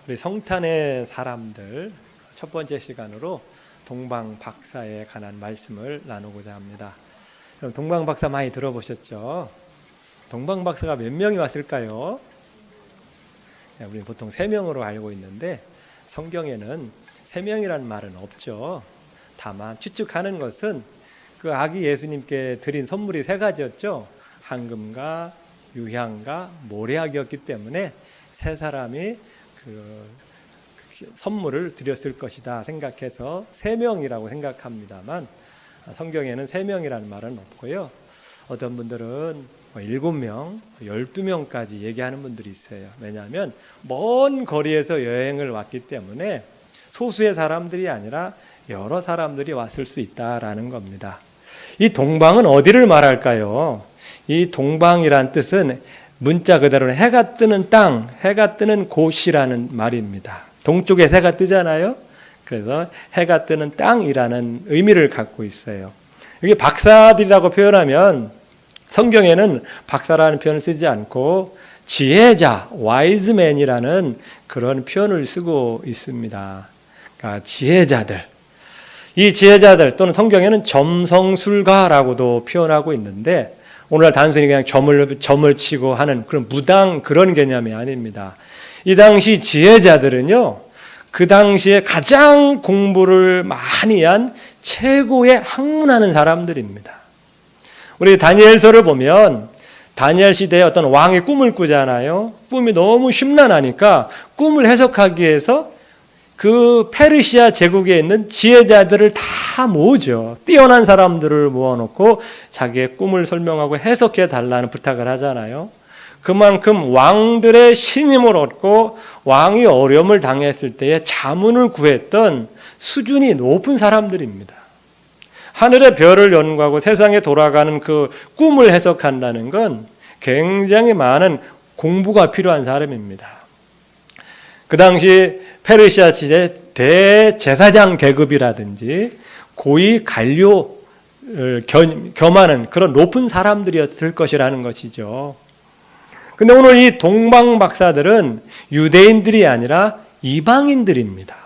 우리 성탄의 사람들 첫 번째 시간으로 동방박사에 관한 말씀을 나누고자 합니다. 그럼 동방박사 많이 들어보셨죠? 동방박사가 몇 명이 왔을까요? 우리는 보통 3명으로 알고 있는데 성경에는 3명이라는 말은 없죠. 다만 추측하는 것은 그 아기 예수님께 드린 선물이 3가지였죠. 황금과 유향과 모래약이었기 때문에 3사람이 그 선물을 드렸을 것이다 생각해서 3명이라고 생각합니다만 성경에는 3명이라는 말은 없고요. 어떤 분들은 7명, 12명까지 얘기하는 분들이 있어요. 왜냐하면 먼 거리에서 여행을 왔기 때문에 소수의 사람들이 아니라 여러 사람들이 왔을 수 있다라는 겁니다. 이 동방은 어디를 말할까요? 이 동방이란 뜻은 문자 그대로는 해가 뜨는 땅, 해가 뜨는 곳이라는 말입니다. 동쪽에 해가 뜨잖아요. 그래서 해가 뜨는 땅이라는 의미를 갖고 있어요. 이게 박사들이라고 표현하면 성경에는 박사라는 표현을 쓰지 않고 지혜자, 와이즈맨이라는 그런 표현을 쓰고 있습니다. 그러니까 지혜자들. 이 지혜자들 또는 성경에는 점성술가라고도 표현하고 있는데 오늘 단순히 그냥 점을 치고 하는 그런 무당 그런 개념이 아닙니다. 이 당시 지혜자들은요, 그 당시에 가장 공부를 많이 한 최고의 학문하는 사람들입니다. 우리 다니엘서를 보면 다니엘 시대에 어떤 왕이 꿈을 꾸잖아요. 꿈이 너무 심란하니까 꿈을 해석하기 위해서 그 페르시아 제국에 있는 지혜자들을 다 모으죠. 뛰어난 사람들을 모아놓고 자기의 꿈을 설명하고 해석해 달라는 부탁을 하잖아요. 그만큼 왕들의 신임을 얻고 왕이 어려움을 당했을 때에 자문을 구했던 수준이 높은 사람들입니다. 하늘의 별을 연구하고 세상에 돌아가는 그 꿈을 해석한다는 건 굉장히 많은 공부가 필요한 사람입니다. 그 당시 페르시아 시대 대제사장 계급이라든지 고위 관료를 겸하는 그런 높은 사람들이었을 것이라는 것이죠. 근데 오늘 이 동방 박사들은 유대인들이 아니라 이방인들입니다.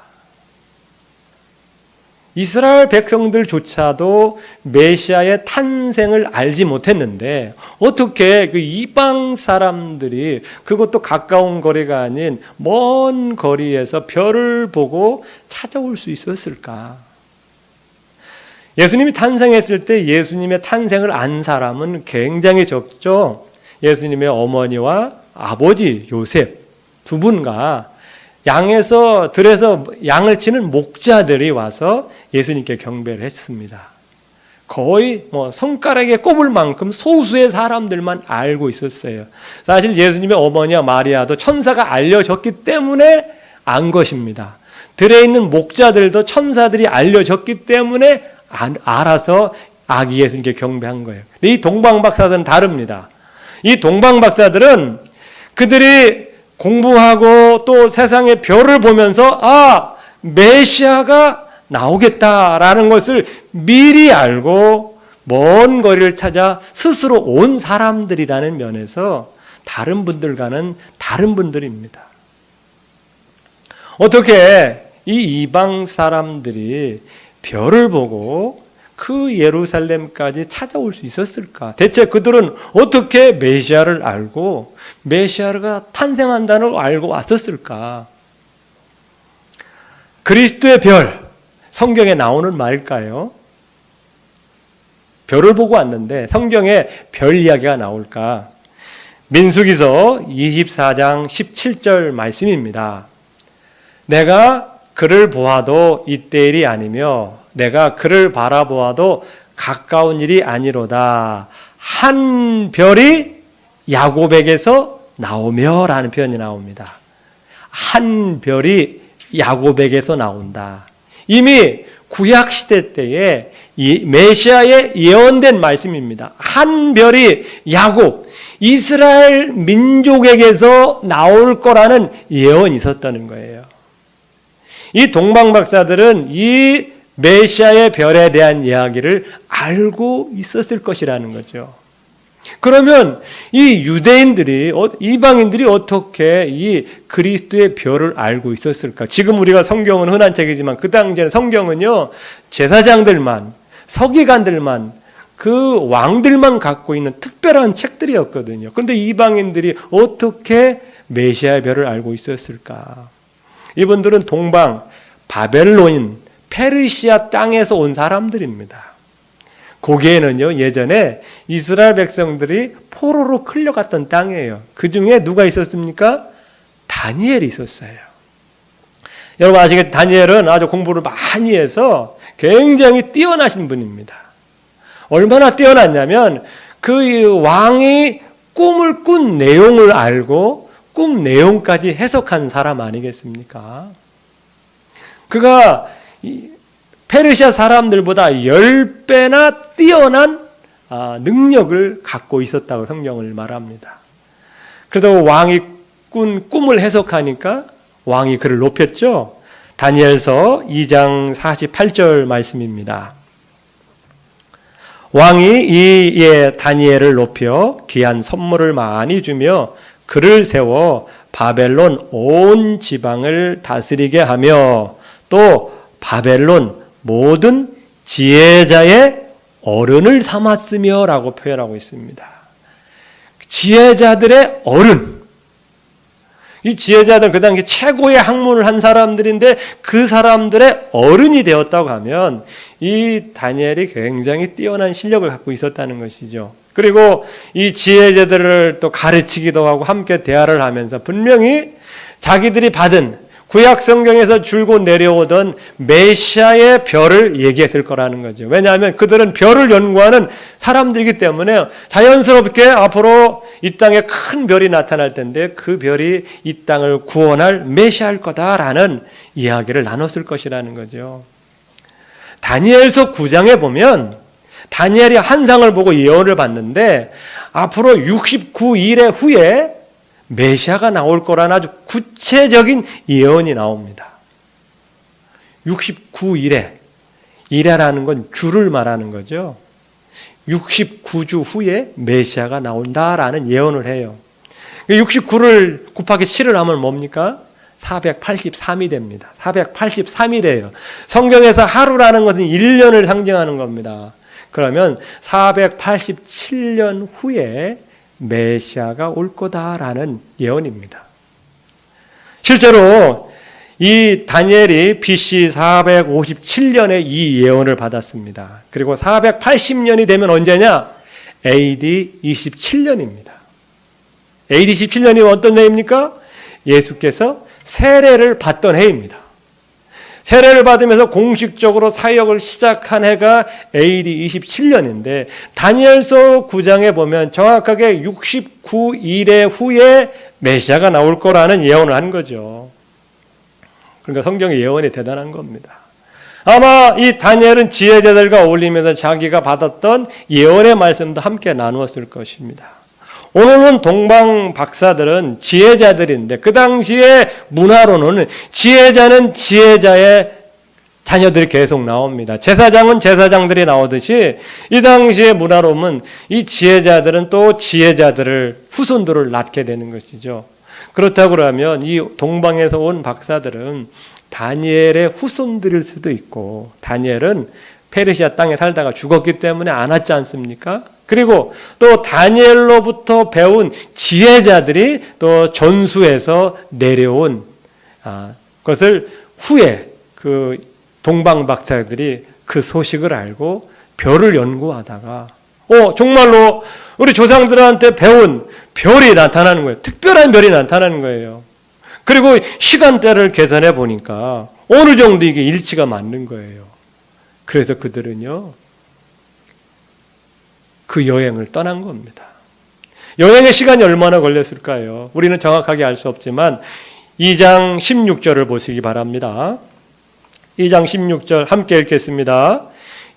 이스라엘 백성들조차도 메시아의 탄생을 알지 못했는데 어떻게 그 이방 사람들이 그것도 가까운 거리가 아닌 먼 거리에서 별을 보고 찾아올 수 있었을까? 예수님이 탄생했을 때 예수님의 탄생을 안 사람은 굉장히 적죠. 예수님의 어머니와 아버지 요셉 두 분과 들에서 양을 치는 목자들이 와서 예수님께 경배를 했습니다. 거의 손가락에 꼽을 만큼 소수의 사람들만 알고 있었어요. 사실 예수님의 어머니와 마리아도 천사가 알려졌기 때문에 안 것입니다. 들에 있는 목자들도 천사들이 알려졌기 때문에 알아서 아기 예수님께 경배한 거예요. 이 동방박사들은 다릅니다. 이 동방박사들은 그들이 공부하고 또 세상의 별을 보면서 메시아가 나오겠다라는 것을 미리 알고 먼 거리를 찾아 스스로 온 사람들이라는 면에서 다른 분들과는 다른 분들입니다. 어떻게 이 이방 사람들이 별을 보고 그 예루살렘까지 찾아올 수 있었을까? 대체 그들은 어떻게 메시아를 알고 메시아가 탄생한다는 걸 알고 왔었을까? 그리스도의 별, 성경에 나오는 말일까요? 별을 보고 왔는데 성경에 별 이야기가 나올까? 민수기서 24장 17절 말씀입니다. 내가 그를 보아도 이때 일이 아니며 내가 그를 바라보아도 가까운 일이 아니로다. 한 별이 야곱에게서 나오며 라는 표현이 나옵니다. 한 별이 야곱에게서 나온다. 이미 구약시대 때에 메시아에 예언된 말씀입니다. 한 별이 야곱, 이스라엘 민족에게서 나올 거라는 예언이 있었다는 거예요. 이 동방박사들은 이 메시아의 별에 대한 이야기를 알고 있었을 것이라는 거죠. 그러면 이 유대인들이, 이방인들이 어떻게 이 그리스도의 별을 알고 있었을까? 지금 우리가 성경은 흔한 책이지만 그 당시에는 성경은요, 제사장들만, 서기관들만, 그 왕들만 갖고 있는 특별한 책들이었거든요. 그런데 이방인들이 어떻게 메시아의 별을 알고 있었을까? 이분들은 동방, 바벨론인, 페르시아 땅에서 온 사람들입니다. 거기에는요, 예전에 이스라엘 백성들이 포로로 끌려갔던 땅이에요. 그 중에 누가 있었습니까? 다니엘이 있었어요. 여러분 아시겠지만 다니엘은 아주 공부를 많이 해서 굉장히 뛰어나신 분입니다. 얼마나 뛰어났냐면 그 왕이 꿈을 꾼 내용을 알고 꿈 내용까지 해석한 사람 아니겠습니까? 그가 페르시아 사람들보다 10배나 뛰어난 능력을 갖고 있었다고 성경을 말합니다. 그래서 왕이 꾼 꿈을 해석하니까 왕이 그를 높였죠. 다니엘서 2장 48절 말씀입니다. 왕이 이에 다니엘을 높여 귀한 선물을 많이 주며 그를 세워 바벨론 온 지방을 다스리게 하며 또 바벨론 모든 지혜자의 어른을 삼았으며 라고 표현하고 있습니다. 지혜자들의 어른. 이 지혜자들 그 당시 최고의 학문을 한 사람들인데 그 사람들의 어른이 되었다고 하면 이 다니엘이 굉장히 뛰어난 실력을 갖고 있었다는 것이죠. 그리고 이 지혜자들을 또 가르치기도 하고 함께 대화를 하면서 분명히 자기들이 받은 구약 성경에서 줄곧 내려오던 메시아의 별을 얘기했을 거라는 거죠. 왜냐하면 그들은 별을 연구하는 사람들이기 때문에 자연스럽게 앞으로 이 땅에 큰 별이 나타날 텐데 그 별이 이 땅을 구원할 메시아일 거다라는 이야기를 나눴을 것이라는 거죠. 다니엘서 9장에 보면 다니엘이 환상을 보고 예언을 받는데 앞으로 69일의 후에 메시아가 나올 거라는 아주 구체적인 예언이 나옵니다. 69일에, 일이라는 건 주를 말하는 거죠. 69주 후에 메시아가 나온다라는 예언을 해요. 69를 곱하기 7을 하면 뭡니까? 483이 됩니다. 483이래요. 성경에서 하루라는 것은 1년을 상징하는 겁니다. 그러면 487년 후에 메시아가 올 거다라는 예언입니다. 실제로 이 다니엘이 BC 457년에 이 예언을 받았습니다. 그리고 480년이 되면 언제냐? AD 27년입니다. AD 27년이 어떤 해입니까? 예수께서 세례를 받던 해입니다. 세례를 받으면서 공식적으로 사역을 시작한 해가 AD 27년인데 다니엘서 9장에 보면 정확하게 69일의 후에 메시아가 나올 거라는 예언을 한 거죠. 그러니까 성경의 예언이 대단한 겁니다. 아마 이 다니엘은 지혜자들과 어울리면서 자기가 받았던 예언의 말씀도 함께 나누었을 것입니다. 오늘은 동방 박사들은 지혜자들인데 그 당시의 문화로는 지혜자는 지혜자의 자녀들이 계속 나옵니다. 제사장은 제사장들이 나오듯이 이 당시의 문화로는 이 지혜자들은 또 지혜자들을 후손들을 낳게 되는 것이죠. 그렇다고 그러면 이 동방에서 온 박사들은 다니엘의 후손들일 수도 있고 다니엘은 페르시아 땅에 살다가 죽었기 때문에 안 왔지 않습니까? 그리고 또 다니엘로부터 배운 지혜자들이 또 전수해서 내려온 것을 후에 그 동방 박사들이 그 소식을 알고 별을 연구하다가 정말로 우리 조상들한테 배운 별이 나타나는 거예요. 특별한 별이 나타나는 거예요. 그리고 시간대를 계산해 보니까 어느 정도 이게 일치가 맞는 거예요. 그래서 그들은요 그 여행을 떠난 겁니다. 여행의 시간이 얼마나 걸렸을까요? 우리는 정확하게 알 수 없지만 2장 16절을 보시기 바랍니다. 2장 16절 함께 읽겠습니다.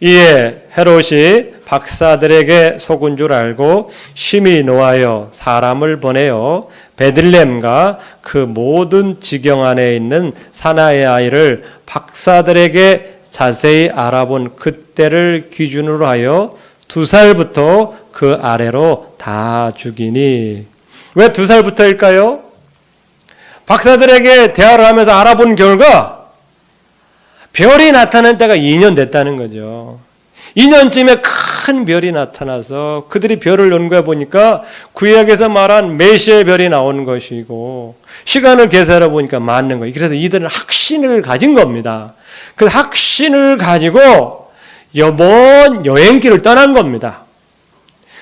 이에 헤롯이 박사들에게 속은 줄 알고 심히 노하여 사람을 보내어 베들레헴과 그 모든 지경 안에 있는 사나의 아이를 박사들에게 자세히 알아본 그때를 기준으로 하여 2살부터 그 아래로 다 죽이니. 왜 2살부터일까요? 박사들에게 대화를 하면서 알아본 결과 별이 나타난 때가 2년 됐다는 거죠. 2년쯤에 큰 별이 나타나서 그들이 별을 연구해 보니까 구약에서 말한 메시아의 별이 나온 것이고 시간을 계산해 보니까 맞는 거예요. 그래서 이들은 확신을 가진 겁니다. 그 확신을 가지고 먼 여행길을 떠난 겁니다.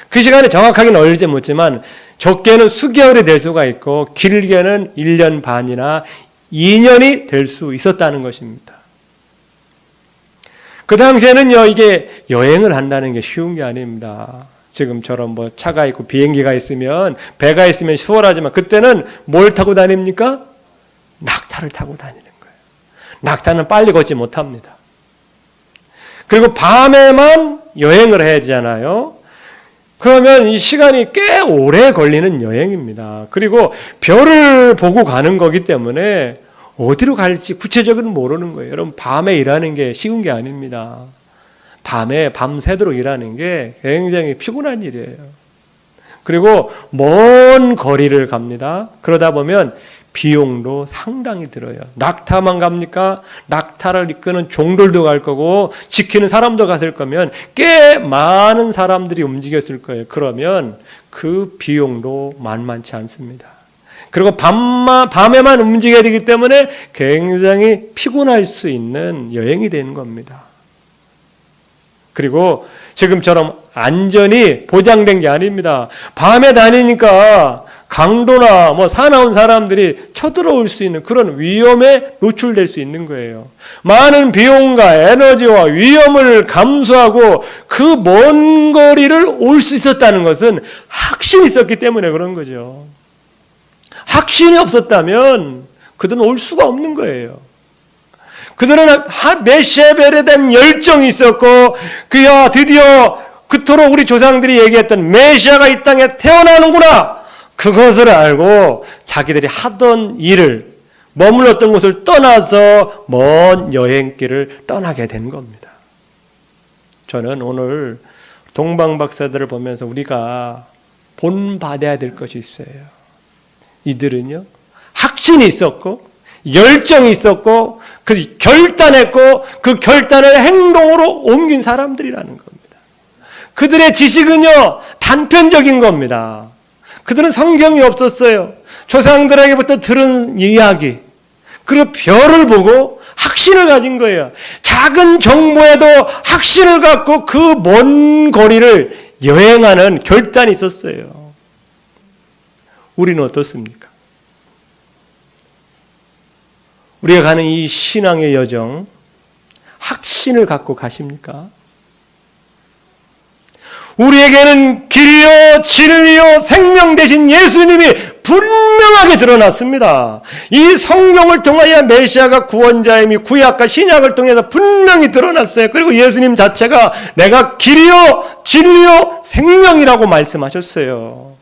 그 시간이 정확하게는 알지 못지만 적게는 수개월이 될 수가 있고 길게는 1년 반이나 2년이 될 수 있었다는 것입니다. 그 당시에는요, 이게 여행을 한다는 게 쉬운 게 아닙니다. 지금처럼 뭐 차가 있고 비행기가 있으면, 배가 있으면 수월하지만 그때는 뭘 타고 다닙니까? 낙타를 타고 다니는 거예요. 낙타는 빨리 걷지 못합니다. 그리고 밤에만 여행을 해야 되잖아요. 그러면 이 시간이 꽤 오래 걸리는 여행입니다. 그리고 별을 보고 가는 거기 때문에 어디로 갈지 구체적으로 모르는 거예요. 여러분, 밤에 일하는 게 쉬운 게 아닙니다. 밤에 밤새도록 일하는 게 굉장히 피곤한 일이에요. 그리고 먼 거리를 갑니다. 그러다 보면 비용도 상당히 들어요. 낙타만 갑니까? 낙타를 이끄는 종들도 갈 거고 지키는 사람도 갔을 거면 꽤 많은 사람들이 움직였을 거예요. 그러면 그 비용도 만만치 않습니다. 그리고 밤에만 움직여야 되기 때문에 굉장히 피곤할 수 있는 여행이 되는 겁니다. 그리고 지금처럼 안전이 보장된 게 아닙니다. 밤에 다니니까 강도나 사나운 사람들이 쳐들어올 수 있는 그런 위험에 노출될 수 있는 거예요. 많은 비용과 에너지와 위험을 감수하고 그 먼 거리를 올 수 있었다는 것은 확신이 있었기 때문에 그런 거죠. 확신이 없었다면 그들은 올 수가 없는 거예요. 그들은 메시아에 대한 열정이 있었고 그야 드디어 그토록 우리 조상들이 얘기했던 메시아가 이 땅에 태어나는구나, 그것을 알고 자기들이 하던 일을 머물렀던 곳을 떠나서 먼 여행길을 떠나게 된 겁니다. 저는 오늘 동방 박사들을 보면서 우리가 본받아야 될 것이 있어요. 이들은요, 확신이 있었고 열정이 있었고 그 결단했고 그 결단을 행동으로 옮긴 사람들이라는 겁니다. 그들의 지식은요, 단편적인 겁니다. 그들은 성경이 없었어요. 조상들에게부터 들은 이야기, 그리고 별을 보고 확신을 가진 거예요. 작은 정보에도 확신을 갖고 그 먼 거리를 여행하는 결단이 있었어요. 우리는 어떻습니까? 우리가 가는 이 신앙의 여정, 확신을 갖고 가십니까? 우리에게는 길이요 진리요 생명 되신 예수님이 분명하게 드러났습니다. 이 성경을 통하여 메시아가 구원자임이 구약과 신약을 통해서 분명히 드러났어요. 그리고 예수님 자체가 내가 길이요 진리요 생명이라고 말씀하셨어요.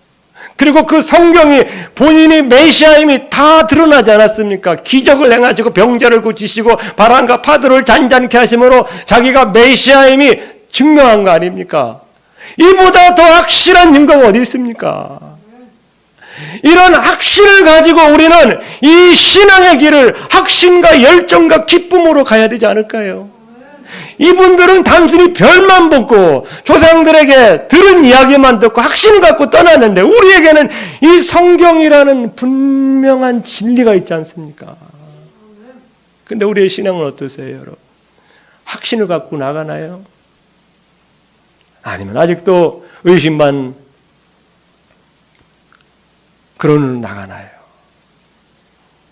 그리고 그 성경이 본인이 메시아임이 다 드러나지 않았습니까? 기적을 행하시고 병자를 고치시고 바람과 파도를 잔잔케 하심으로 자기가 메시아임이 증명한 거 아닙니까? 이보다 더 확실한 증거가 어디 있습니까? 이런 확신을 가지고 우리는 이 신앙의 길을 확신과 열정과 기쁨으로 가야 되지 않을까요? 이분들은 단순히 별만 보고 조상들에게 들은 이야기만 듣고 확신을 갖고 떠났는데 우리에게는 이 성경이라는 분명한 진리가 있지 않습니까? 근데 우리의 신앙은 어떠세요, 여러분? 확신을 갖고 나가나요? 아니면 아직도 의심만 그러는 나가나요?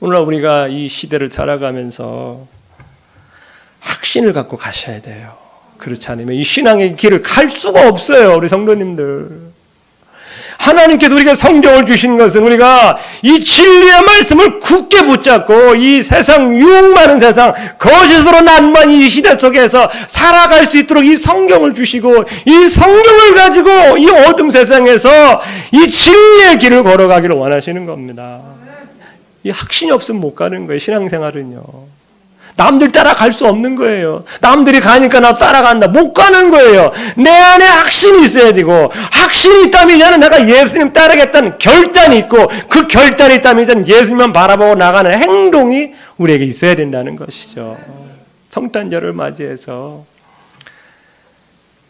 오늘날 우리가 이 시대를 살아가면서 확신을 갖고 가셔야 돼요. 그렇지 않으면 이 신앙의 길을 갈 수가 없어요, 우리 성도님들. 하나님께서 우리가 성경을 주신 것은 우리가 이 진리의 말씀을 굳게 붙잡고 이 세상 유혹 많은 세상 거짓으로 난무한 이 시대 속에서 살아갈 수 있도록 이 성경을 주시고 이 성경을 가지고 이 어둠 세상에서 이 진리의 길을 걸어가기를 원하시는 겁니다. 이 확신이 없으면 못 가는 거예요, 신앙생활은요. 남들 따라갈 수 없는 거예요. 남들이 가니까 나 따라간다. 못 가는 거예요. 내 안에 확신이 있어야 되고, 확신이 있다면 이제는 내가 예수님 따르겠다는 결단이 있고, 그 결단이 있다면 이제는 예수님만 바라보고 나가는 행동이 우리에게 있어야 된다는 것이죠. 성탄절을 맞이해서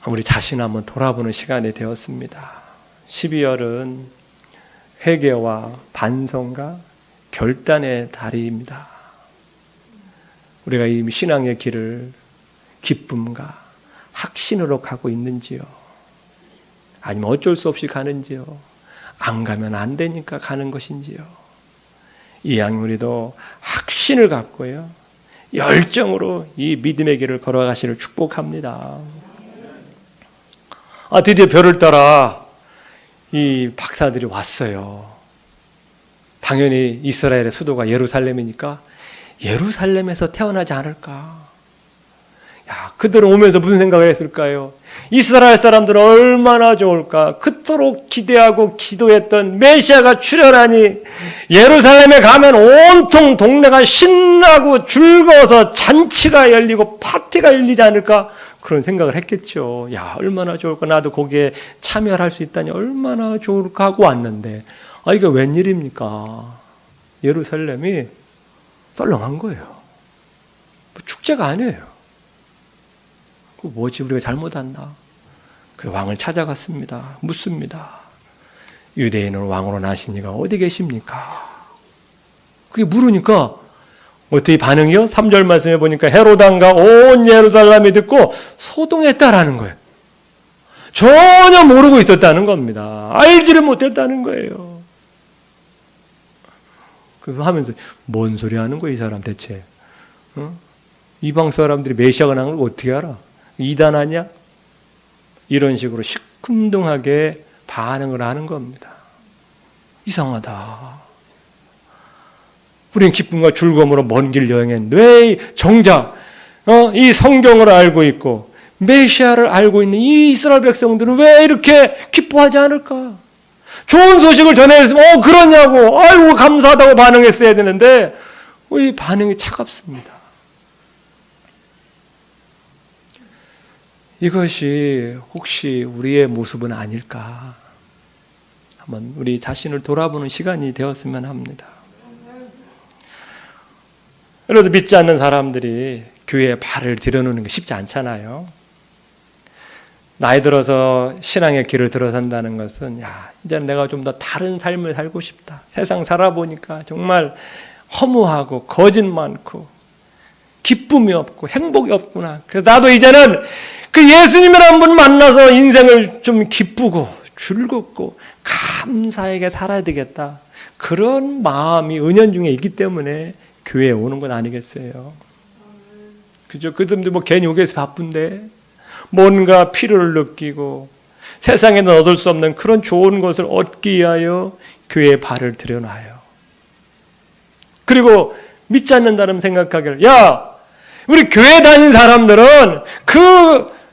우리 자신을 한번 돌아보는 시간이 되었습니다. 12월은 회개와 반성과 결단의 달입니다. 우리가 이 신앙의 길을 기쁨과 확신으로 가고 있는지요? 아니면 어쩔 수 없이 가는지요? 안 가면 안 되니까 가는 것인지요? 이 양우리도 확신을 갖고요, 열정으로 이 믿음의 길을 걸어가시를 축복합니다. 드디어 별을 따라 이 박사들이 왔어요. 당연히 이스라엘의 수도가 예루살렘이니까 예루살렘에서 태어나지 않을까. 그들은 오면서 무슨 생각을 했을까요? 이스라엘 사람들은 얼마나 좋을까. 그토록 기대하고 기도했던 메시아가 출현하니 예루살렘에 가면 온통 동네가 신나고 즐거워서 잔치가 열리고 파티가 열리지 않을까. 그런 생각을 했겠죠. 얼마나 좋을까. 나도 거기에 참여할 수 있다니 얼마나 좋을까 하고 왔는데, 이게 웬일입니까? 예루살렘이 썰렁한 거예요. 축제가 아니에요. 뭐지, 우리가 잘못했나? 그래서 왕을 찾아갔습니다. 묻습니다. 유대인을 왕으로 나신 이가 어디 계십니까? 그게 물으니까 어떻게 반응이요? 3절 말씀해 보니까 헤로당과 온 예루살렘이 듣고 소동했다라는 거예요. 전혀 모르고 있었다는 겁니다. 알지를 못했다는 거예요. 그래서 하면서 뭔 소리 하는 거야 이 사람 대체? 이방 사람들이 메시아가 나온 걸 어떻게 알아? 이단 아니야? 이런 식으로 시큰둥하게 반응을 하는 겁니다. 이상하다. 우리는 기쁨과 즐거움으로 먼 길 여행했는데 왜 정작 이 성경을 알고 있고 메시아를 알고 있는 이 이스라엘 백성들은 왜 이렇게 기뻐하지 않을까? 좋은 소식을 전해줬으면 그러냐고 아이고 감사하다고 반응했어야 되는데 이 반응이 차갑습니다. 이것이 혹시 우리의 모습은 아닐까? 한번 우리 자신을 돌아보는 시간이 되었으면 합니다. 그래서 믿지 않는 사람들이 교회에 발을 들여놓는 게 쉽지 않잖아요. 나이 들어서 신앙의 길을 들어선다는 것은 이제 내가 좀 더 다른 삶을 살고 싶다. 세상 살아보니까 정말 허무하고 거짓 많고 기쁨이 없고 행복이 없구나. 그래서 나도 이제는 그 예수님이라는 분 만나서 인생을 좀 기쁘고 즐겁고 감사하게 살아야 되겠다. 그런 마음이 은연중에 있기 때문에 교회에 오는 건 아니겠어요? 그죠? 그 사람들 괜히 오게서 바쁜데 뭔가 필요를 느끼고 세상에는 얻을 수 없는 그런 좋은 것을 얻기 위하여 교회에 발을 들여놔요. 그리고 믿지 않는다는 생각하기를 우리 교회 다닌 사람들은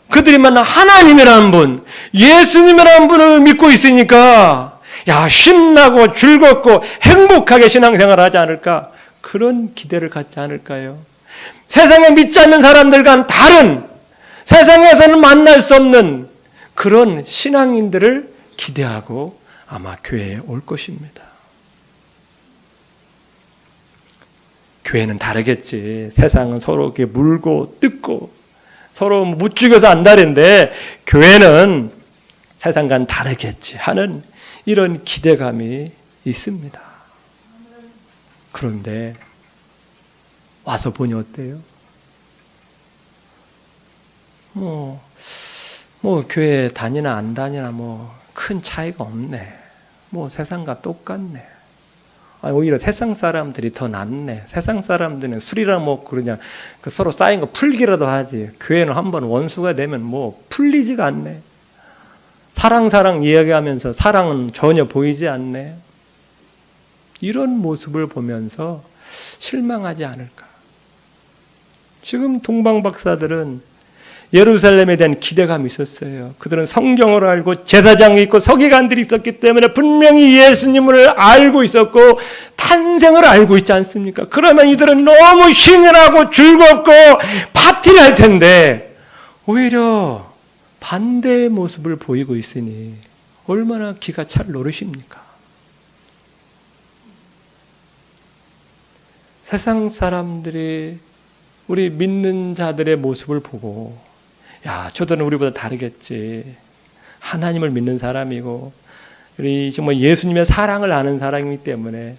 그들이 만난 하나님이라는 분, 예수님이라는 분을 믿고 있으니까 신나고 즐겁고 행복하게 신앙생활을 하지 않을까? 그런 기대를 갖지 않을까요? 세상에 믿지 않는 사람들과는 다른, 세상에서는 만날 수 없는 그런 신앙인들을 기대하고 아마 교회에 올 것입니다. 교회는 다르겠지. 세상은 서로 이렇게 물고 뜯고 서로 못 죽여서 안다는데 교회는 세상과는 다르겠지 하는 이런 기대감이 있습니다. 그런데 와서 보니 어때요? 교회 다니나 안 다니나 큰 차이가 없네. 세상과 똑같네. 오히려 세상 사람들이 더 낫네. 세상 사람들은 술이라 먹고 그러냐. 서로 쌓인 거 풀기라도 하지. 교회는 한번 원수가 되면 풀리지가 않네. 사랑 이야기하면서 사랑은 전혀 보이지 않네. 이런 모습을 보면서 실망하지 않을까. 지금 동방 박사들은 예루살렘에 대한 기대감이 있었어요. 그들은 성경을 알고 제사장이 있고 서기관들이 있었기 때문에 분명히 예수님을 알고 있었고 탄생을 알고 있지 않습니까? 그러면 이들은 너무 신이 나고 즐겁고 파티를 할 텐데 오히려 반대의 모습을 보이고 있으니 얼마나 기가 찰 노릇입니까? 세상 사람들이 우리 믿는 자들의 모습을 보고 야, 저들은 우리보다 다르겠지. 하나님을 믿는 사람이고 우리 정말 예수님의 사랑을 아는 사람이기 때문에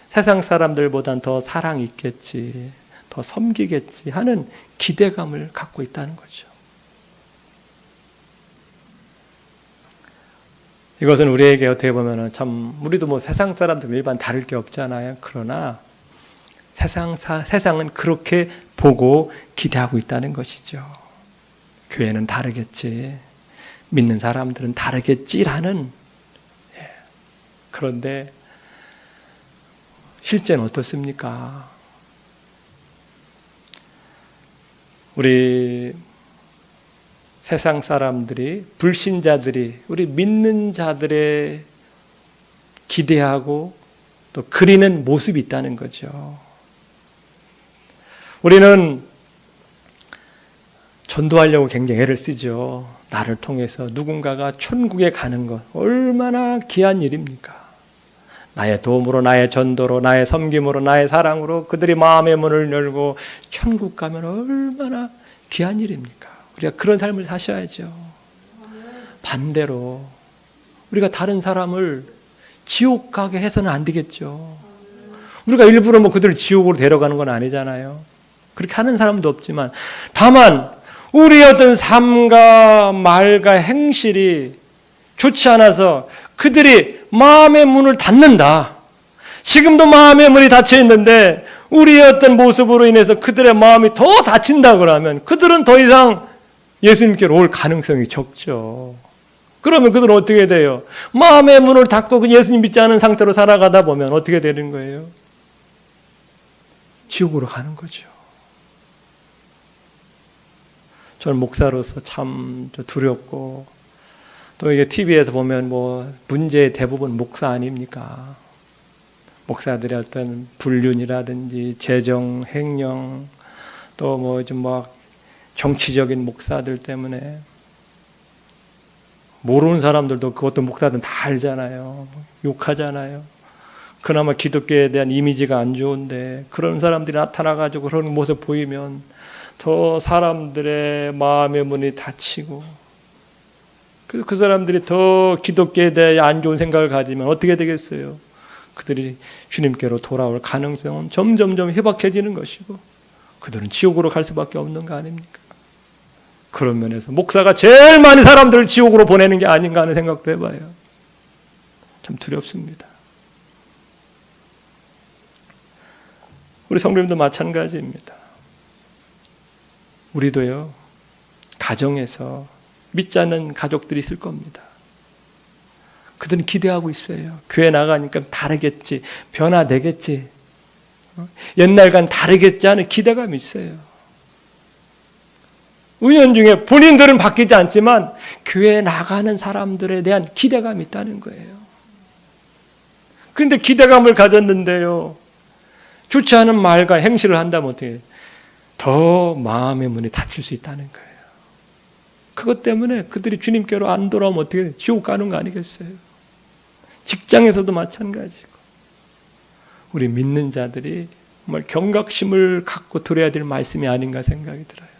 세상 사람들보단 더 사랑이 있겠지, 더 섬기겠지 하는 기대감을 갖고 있다는 거죠. 이것은 우리에게 어떻게 보면 참 우리도 뭐 세상 사람들 일반 다를 게 없잖아요. 그러나 세상은 그렇게 보고 기대하고 있다는 것이죠. 교회는 다르겠지, 믿는 사람들은 다르겠지라는. 그런데 실제는 어떻습니까? 우리 세상 사람들이, 불신자들이 우리 믿는 자들의 기대하고 또 그리는 모습이 있다는 거죠. 우리는 전도하려고 굉장히 애를 쓰죠. 나를 통해서 누군가가 천국에 가는 것 얼마나 귀한 일입니까? 나의 도움으로, 나의 전도로, 나의 섬김으로, 나의 사랑으로 그들이 마음의 문을 열고 천국 가면 얼마나 귀한 일입니까? 우리가 그런 삶을 사셔야죠. 반대로 우리가 다른 사람을 지옥 가게 해서는 안 되겠죠. 우리가 일부러 뭐 그들을 지옥으로 데려가는 건 아니잖아요. 그렇게 하는 사람도 없지만 다만 우리의 어떤 삶과 말과 행실이 좋지 않아서 그들이 마음의 문을 닫는다. 지금도 마음의 문이 닫혀 있는데 우리의 어떤 모습으로 인해서 그들의 마음이 더 닫힌다 그러면 그들은 더 이상 예수님께로 올 가능성이 적죠. 그러면 그들은 어떻게 돼요? 마음의 문을 닫고 예수님 믿지 않은 상태로 살아가다 보면 어떻게 되는 거예요? 지옥으로 가는 거죠. 저는 목사로서 참 두렵고 또 이게 TV에서 보면 뭐 문제의 대부분 목사 아닙니까? 목사들의 어떤 불륜이라든지 재정, 횡령 또 뭐 좀 막 정치적인 목사들 때문에 모르는 사람들도 그것도 목사들은 다 알잖아요. 욕하잖아요. 그나마 기독교에 대한 이미지가 안 좋은데 그런 사람들이 나타나가지고 그런 모습 보이면 더 사람들의 마음의 문이 닫히고 그래서 그 사람들이 더 기독교에 대해 안 좋은 생각을 가지면 어떻게 되겠어요? 그들이 주님께로 돌아올 가능성은 점점점 희박해지는 것이고 그들은 지옥으로 갈 수밖에 없는 거 아닙니까? 그런 면에서 목사가 제일 많이 사람들을 지옥으로 보내는 게 아닌가 하는 생각도 해봐요. 참 두렵습니다. 우리 성도님도 마찬가지입니다. 우리도요, 가정에서 믿지 않는 가족들이 있을 겁니다. 그들은 기대하고 있어요. 교회 나가니까 다르겠지, 변화되겠지, 옛날과는 다르겠지 하는 기대감이 있어요. 은연중에 본인들은 바뀌지 않지만 교회에 나가는 사람들에 대한 기대감이 있다는 거예요. 그런데 기대감을 가졌는데요, 좋지 않은 말과 행실을 한다면 어떻게 더 마음의 문이 닫힐 수 있다는 거예요. 그것 때문에 그들이 주님께로 안 돌아오면 어떻게 지옥 가는 거 아니겠어요? 직장에서도 마찬가지고 우리 믿는 자들이 정말 경각심을 갖고 들어야 될 말씀이 아닌가 생각이 들어요.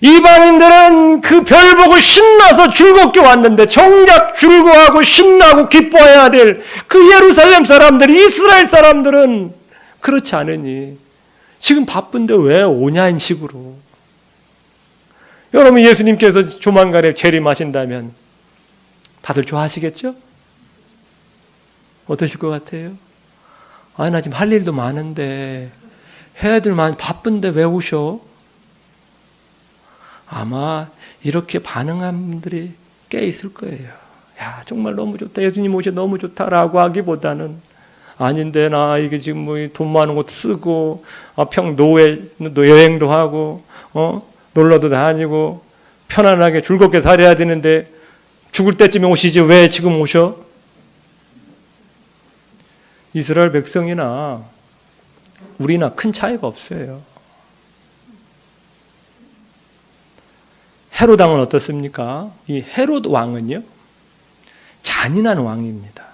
이방인들은 그 별 보고 신나서 즐겁게 왔는데 정작 즐거워하고 신나고 기뻐해야 될 그 예루살렘 사람들이, 이스라엘 사람들은 그렇지 않으니 지금 바쁜데 왜 오냐는 식으로. 여러분, 예수님께서 조만간에 재림하신다면 다들 좋아하시겠죠? 어떠실 것 같아요? 아, 나 지금 할 일도 많은데 해야 될 많이 바쁜데 왜 오셔? 아마 이렇게 반응한 분들이 꽤 있을 거예요. 야, 정말 너무 좋다, 예수님 오셔 너무 좋다라고 하기보다는 아닌데 나 이게 지금 뭐 돈 많은 것도 쓰고 여행도 하고 놀러도 다니고 편안하게 즐겁게 살아야 되는데 죽을 때쯤에 오시지 왜 지금 오셔? 이스라엘 백성이나 우리나 큰 차이가 없어요. 헤롯 왕은 어떻습니까? 이 헤롯 왕은요, 잔인한 왕입니다.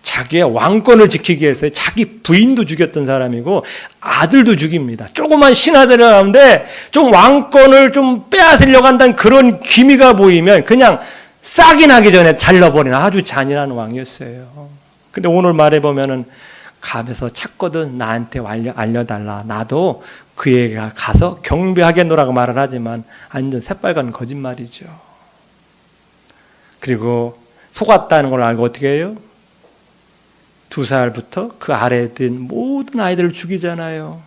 자기의 왕권을 지키기 위해서 자기 부인도 죽였던 사람이고 아들도 죽입니다. 조그만 신하들 가운데 좀 왕권을 좀 빼앗으려고 한다는 그런 기미가 보이면 그냥 싹이 나기 전에 잘라버리는 아주 잔인한 왕이었어요. 근데 오늘 말해보면은 갑에서 찾거든 나한테 알려달라. 나도 그에게 가서 경배하겠노라고 말을 하지만 완전 새빨간 거짓말이죠. 그리고 속았다는 걸 알고 어떻게 해요? 2살부터 그 아래에 든 모든 아이들을 죽이잖아요.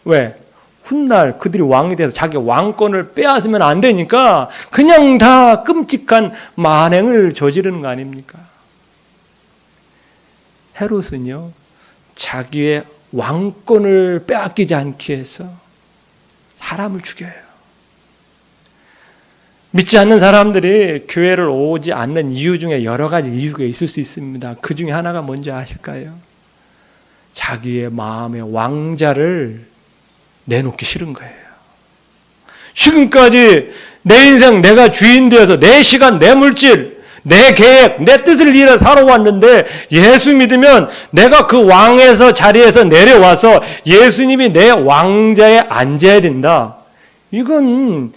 왜? 훗날 그들이 왕이 돼서 자기 왕권을 빼앗으면 안 되니까 그냥 다 끔찍한 만행을 저지르는 거 아닙니까? 헤롯은요, 자기의 왕권을 빼앗기지 않기 위해서 사람을 죽여요. 믿지 않는 사람들이 교회를 오지 않는 이유 중에 여러 가지 이유가 있을 수 있습니다. 그 중에 하나가 뭔지 아실까요? 자기의 마음의 왕자를 내놓기 싫은 거예요. 지금까지 내 인생 내가 주인 되어서 내 시간, 내 물질, 내 계획, 내 뜻을 이해 살아왔는데 예수 믿으면 내가 그 왕에서 자리에서 내려와서 예수님이 내 왕자에 앉아야 된다. 이건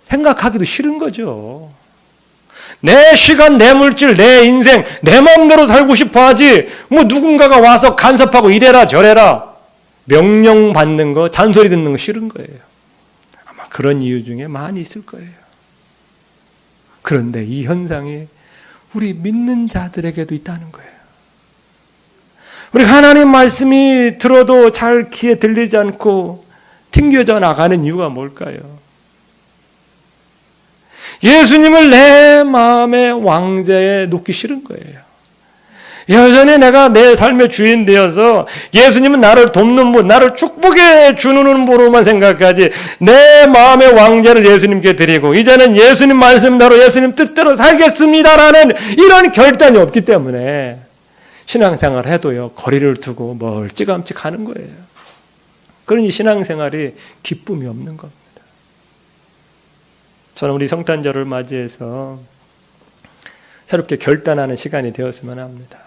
생각하기도 싫은 거죠. 내 시간, 내 물질, 내 인생, 내 마음대로 살고 싶어 하지 뭐 누군가가 와서 간섭하고 이래라 저래라 명령 받는 거, 잔소리 듣는 거 싫은 거예요. 아마 그런 이유 중에 많이 있을 거예요. 그런데 이 현상이 우리 믿는 자들에게도 있다는 거예요. 우리 하나님 말씀이 들어도 잘 귀에 들리지 않고 튕겨져 나가는 이유가 뭘까요? 예수님을 내 마음의 왕자에 놓기 싫은 거예요. 여전히 내가 내 삶의 주인 되어서 예수님은 나를 돕는 분, 나를 축복해 주는 분으로만 생각하지 내 마음의 왕자를 예수님께 드리고 이제는 예수님 말씀대로 예수님 뜻대로 살겠습니다라는 이런 결단이 없기 때문에 신앙생활을 해도요 거리를 두고 멀찌감치 가는 거예요. 그러니 신앙생활이 기쁨이 없는 겁니다. 저는 우리 성탄절을 맞이해서 새롭게 결단하는 시간이 되었으면 합니다.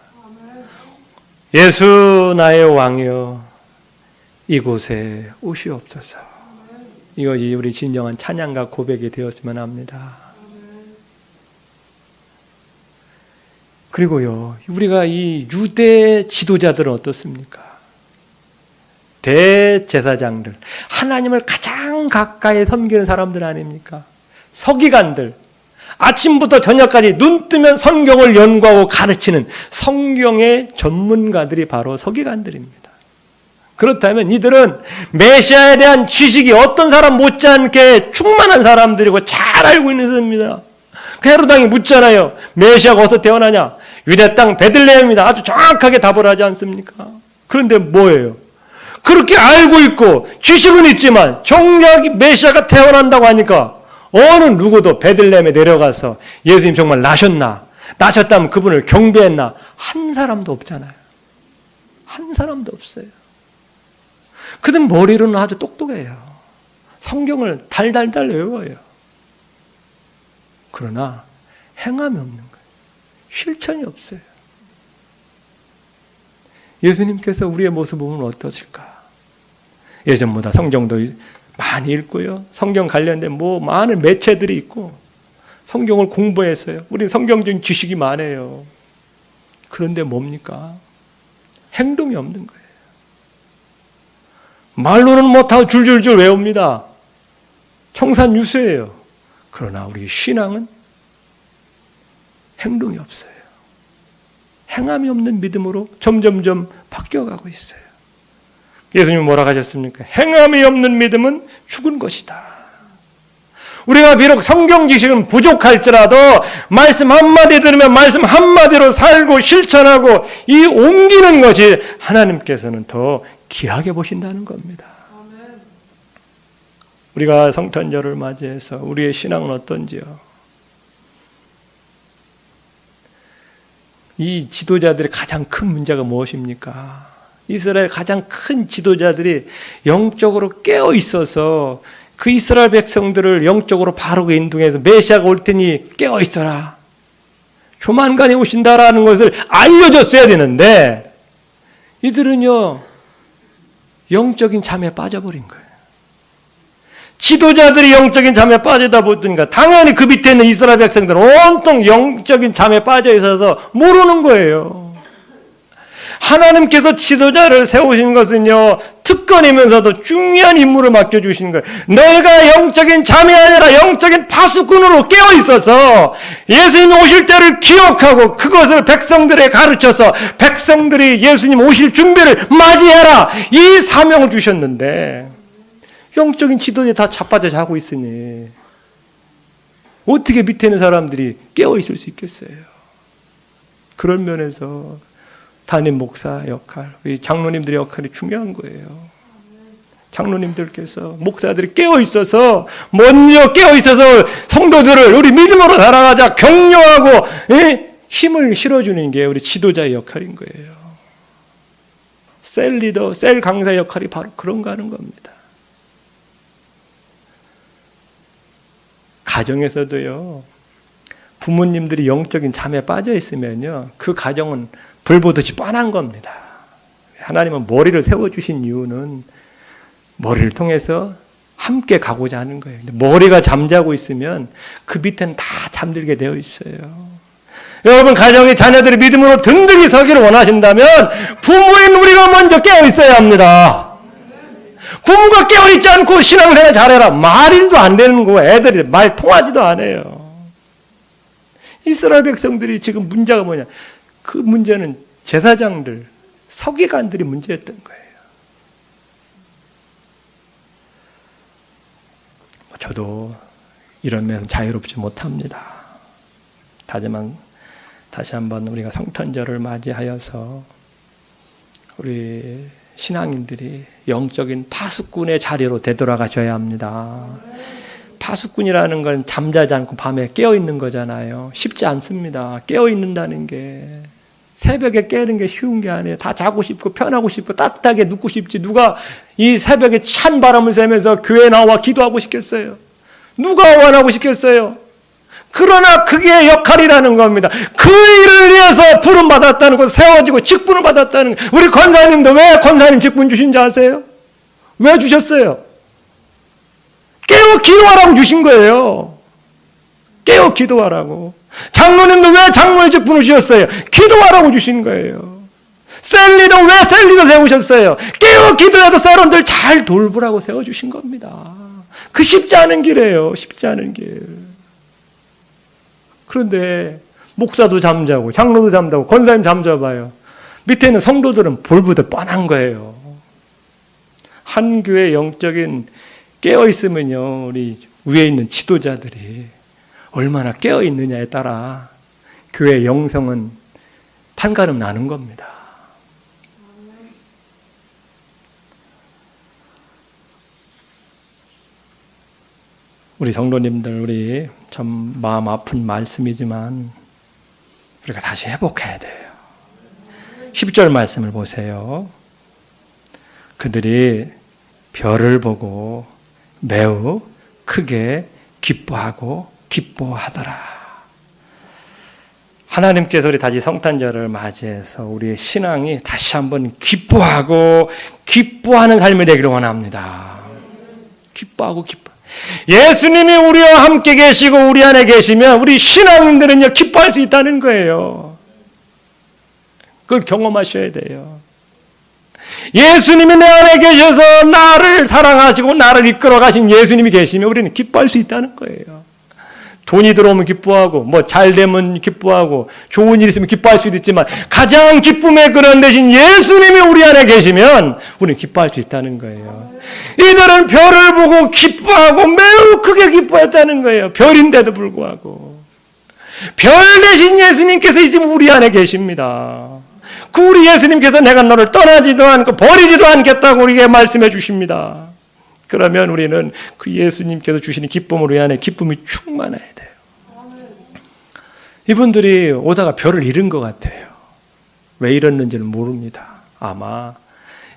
예수 나의 왕이여 이곳에 오시옵소서. 이것이 우리 진정한 찬양과 고백이 되었으면 합니다. 그리고요 우리가 이 유대 지도자들은 어떻습니까? 대제사장들, 하나님을 가장 가까이 섬기는 사람들 아닙니까? 서기관들, 아침부터 저녁까지 눈 뜨면 성경을 연구하고 가르치는 성경의 전문가들이 바로 서기관들입니다. 그렇다면 이들은 메시아에 대한 지식이 어떤 사람 못지않게 충만한 사람들이고 잘 알고 있는 사람입니다. 헤롯 왕이 묻잖아요. 메시아가 어디서 태어나냐? 유대 땅 베들레헴입니다. 아주 정확하게 답을 하지 않습니까? 그런데 뭐예요? 그렇게 알고 있고 지식은 있지만 정작 메시아가 태어난다고 하니까 어느 누구도 베들레헴에 내려가서 예수님 정말 나셨나? 나셨다면 그분을 경배했나? 한 사람도 없잖아요. 한 사람도 없어요. 그들 머리로는 아주 똑똑해요. 성경을 달달달 외워요. 그러나 행함이 없는 거예요. 실천이 없어요. 예수님께서 우리의 모습을 보면 어떠실까? 예전보다 성경도 많이 읽고요. 성경 관련된 많은 매체들이 있고 성경을 공부해서요. 우리 성경적인 지식이 많아요. 그런데 뭡니까? 행동이 없는 거예요. 말로는 못하고 줄줄줄 외웁니다. 청산유수예요. 그러나 우리 신앙은 행동이 없어요. 행함이 없는 믿음으로 점점점 바뀌어가고 있어요. 예수님은 뭐라고 하셨습니까? 행함이 없는 믿음은 죽은 것이다. 우리가 비록 성경 지식은 부족할지라도 말씀 한마디 들으면 말씀 한마디로 살고 실천하고 이 옮기는 것이 하나님께서는 더 귀하게 보신다는 겁니다. 우리가 성탄절을 맞이해서 우리의 신앙은 어떤지요? 이 지도자들의 가장 큰 문제가 무엇입니까? 이스라엘 가장 큰 지도자들이 영적으로 깨어 있어서 그 이스라엘 백성들을 영적으로 바르게 인도해서 메시아가 올 테니 깨어 있어라, 조만간에 오신다라는 것을 알려줬어야 되는데 이들은요 영적인 잠에 빠져버린 거예요. 지도자들이 영적인 잠에 빠지다 보니까 당연히 그 밑에 있는 이스라엘 백성들은 온통 영적인 잠에 빠져 있어서 모르는 거예요. 하나님께서 지도자를 세우신 것은요 특권이면서도 중요한 임무를 맡겨주신 거예요. 너희가 영적인 잠이 아니라 영적인 파수꾼으로 깨어 있어서 예수님 오실 때를 기억하고 그것을 백성들에 가르쳐서 백성들이 예수님 오실 준비를 맞이해라, 이 사명을 주셨는데 영적인 지도자에 다 자빠져 자고 있으니 어떻게 밑에 있는 사람들이 깨어 있을 수 있겠어요? 그런 면에서 담임 목사 역할, 우리 장로님들의 역할이 중요한 거예요. 장로님들께서, 목사들이 깨어 있어서, 먼저 깨어 있어서 성도들을 우리 믿음으로 살아가자 격려하고 힘을 실어주는 게 우리 지도자의 역할인 거예요. 셀 리더, 셀 강사 역할이 바로 그런가 하는 겁니다. 가정에서도요, 부모님들이 영적인 잠에 빠져 있으면요, 그 가정은 불보듯이 뻔한 겁니다. 하나님은 머리를 세워주신 이유는 머리를 통해서 함께 가고자 하는 거예요. 근데 머리가 잠자고 있으면 그 밑에는 다 잠들게 되어 있어요. 여러분, 가정의 자녀들이 믿음으로 든든히 서기를 원하신다면 부모인 우리가 먼저 깨어 있어야 합니다. 부모가 깨어 있지 않고 신앙생활 잘해라, 말일도 안 되는 거, 애들이 말 통하지도 않아요. 이스라엘 백성들이 지금 문제가 뭐냐? 그 문제는 제사장들, 서기관들이 문제였던 거예요. 저도 이런 면에서 자유롭지 못합니다. 하지만 다시 한번 우리가 성탄절을 맞이하여서 우리 신앙인들이 영적인 파수꾼의 자리로 되돌아가셔야 합니다. 파수꾼이라는 건 잠자지 않고 밤에 깨어있는 거잖아요. 쉽지 않습니다. 깨어있는다는 게. 새벽에 깨는 게 쉬운 게 아니에요. 다 자고 싶고 편하고 싶고 따뜻하게 눕고 싶지, 누가 이 새벽에 찬 바람을 쐬면서 교회에 나와 기도하고 싶겠어요? 누가 원하고 싶겠어요? 그러나 그게 역할이라는 겁니다. 그 일을 위해서 부름받았다는 것, 세워지고 직분을 받았다는 것. 우리 권사님도 왜 권사님 직분 주신 줄 아세요? 왜 주셨어요? 깨워 기도하라고 주신 거예요. 깨워 기도하라고. 장로님도 왜 장로의 직분을 주셨어요? 기도하라고 주신 거예요. 셀리도 왜 셀리도 세우셨어요? 깨워 기도해서 사람들 잘 돌보라고 세워주신 겁니다. 그 쉽지 않은 길이에요. 쉽지 않은 길. 그런데 목사도 잠자고 장로도 잠자고 권사님 잠자봐요. 밑에 있는 성도들은 볼보듯 뻔한 거예요. 한 교회 영적인 깨어있으면요, 우리 위에 있는 지도자들이 얼마나 깨어있느냐에 따라 교회의 영성은 판가름 나는 겁니다. 우리 성도님들, 우리 참 마음 아픈 말씀이지만 우리가 다시 회복해야 돼요. 10절 말씀을 보세요. 그들이 별을 보고 매우 크게 기뻐하더라. 하나님께서 우리 다시 성탄절을 맞이해서 우리의 신앙이 다시 한번 기뻐하는 삶이 되기를 원합니다. 기뻐. 예수님이 우리와 함께 계시고 우리 안에 계시면 우리 신앙인들은요, 기뻐할 수 있다는 거예요. 그걸 경험하셔야 돼요. 예수님이 내 안에 계셔서 나를 사랑하시고 나를 이끌어 가신 예수님이 계시면 우리는 기뻐할 수 있다는 거예요. 돈이 들어오면 기뻐하고, 뭐 잘 되면 기뻐하고, 좋은 일 있으면 기뻐할 수도 있지만 가장 기쁨의 근원 되신 예수님이 우리 안에 계시면 우리는 기뻐할 수 있다는 거예요. 이들은 별을 보고 기뻐하고 매우 크게 기뻐했다는 거예요. 별인데도 불구하고. 별 대신 예수님께서 지금 우리 안에 계십니다. 그 우리 예수님께서 내가 너를 떠나지도 않고 버리지도 않겠다고 우리에게 말씀해 주십니다. 그러면 우리는 그 예수님께서 주시는 기쁨으로 인해 기쁨이 충만해야 돼요. 이분들이 오다가 별을 잃은 것 같아요. 왜 잃었는지는 모릅니다. 아마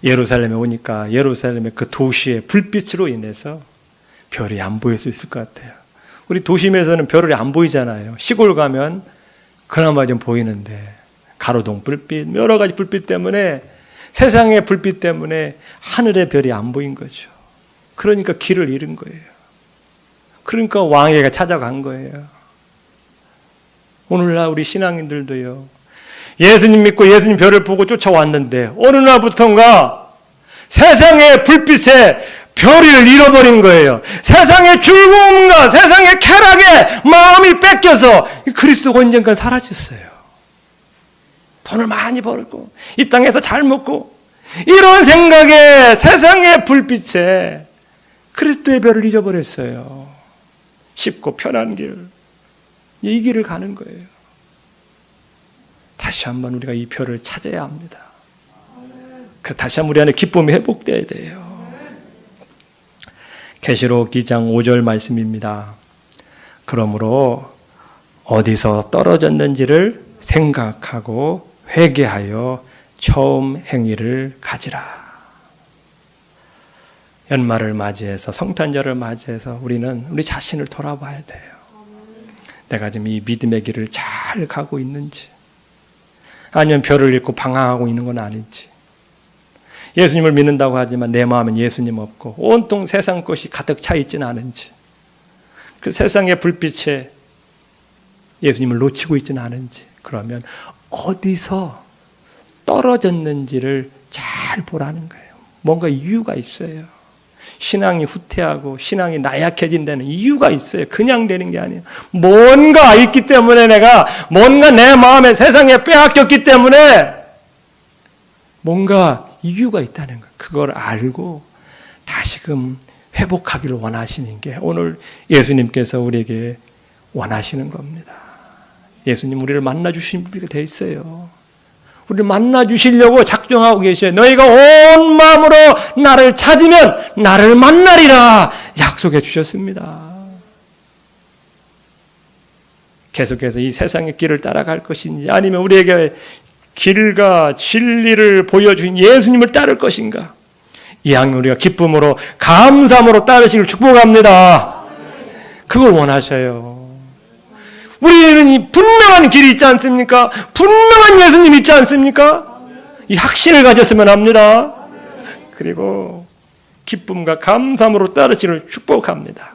예루살렘에 오니까 예루살렘의 그 도시의 불빛으로 인해서 별이 안 보일 수 있을 것 같아요. 우리 도심에서는 별이 안 보이잖아요. 시골 가면 그나마 좀 보이는데 가로등 불빛, 여러 가지 불빛 때문에, 세상의 불빛 때문에 하늘의 별이 안 보인 거죠. 그러니까 길을 잃은 거예요. 그러니까 왕에게 찾아간 거예요. 오늘날 우리 신앙인들도요, 예수님 믿고 예수님 별을 보고 쫓아왔는데 어느 날부터인가 세상의 불빛에 별을 잃어버린 거예요. 세상의 즐거움과 세상의 쾌락에 마음이 뺏겨서 그리스도가 언젠간 사라졌어요. 돈을 많이 벌고 이 땅에서 잘 먹고 이런 생각에 세상의 불빛에 그리스도의 별을 잊어버렸어요. 쉽고 편한 길, 이 길을 가는 거예요. 다시 한번 우리가 이 별을 찾아야 합니다. 다시 한번 우리 안에 기쁨이 회복돼야 돼요. 계시록 2장 5절 말씀입니다. 그러므로 어디서 떨어졌는지를 생각하고 회개하여 처음 행위를 가지라. 연말을 맞이해서, 성탄절을 맞이해서 우리는 우리 자신을 돌아봐야 돼요. 내가 지금 이 믿음의 길을 잘 가고 있는지, 아니면 별을 잃고 방황하고 있는 건 아닌지, 예수님을 믿는다고 하지만 내 마음엔 예수님 없고 온통 세상 것이 가득 차 있지는 않은지, 그 세상의 불빛에 예수님을 놓치고 있지는 않은지, 그러면 어디서 떨어졌는지를 잘 보라는 거예요. 뭔가 이유가 있어요. 신앙이 후퇴하고 신앙이 나약해진 데는 이유가 있어요. 그냥 되는 게 아니에요. 뭔가 있기 때문에, 내가 뭔가 내 마음에 세상에 빼앗겼기 때문에 뭔가 이유가 있다는 거예요. 그걸 알고 다시금 회복하기를 원하시는 게 오늘 예수님께서 우리에게 원하시는 겁니다. 예수님 우리를 만나주신 분이 돼 있어요. 우리를 만나주시려고 작정하고 계셔요. 너희가 온 마음으로 나를 찾으면 나를 만나리라 약속해 주셨습니다. 계속해서 이 세상의 길을 따라갈 것인지, 아니면 우리에게 길과 진리를 보여주신 예수님을 따를 것인가, 이 항 우리가 기쁨으로 감사함으로 따르시길 축복합니다. 그걸 원하셔요. 우리는 이 분명한 길이 있지 않습니까? 분명한 예수님이 있지 않습니까? 이 확신을 가졌으면 합니다. 그리고 기쁨과 감사함으로 따르시기를 축복합니다.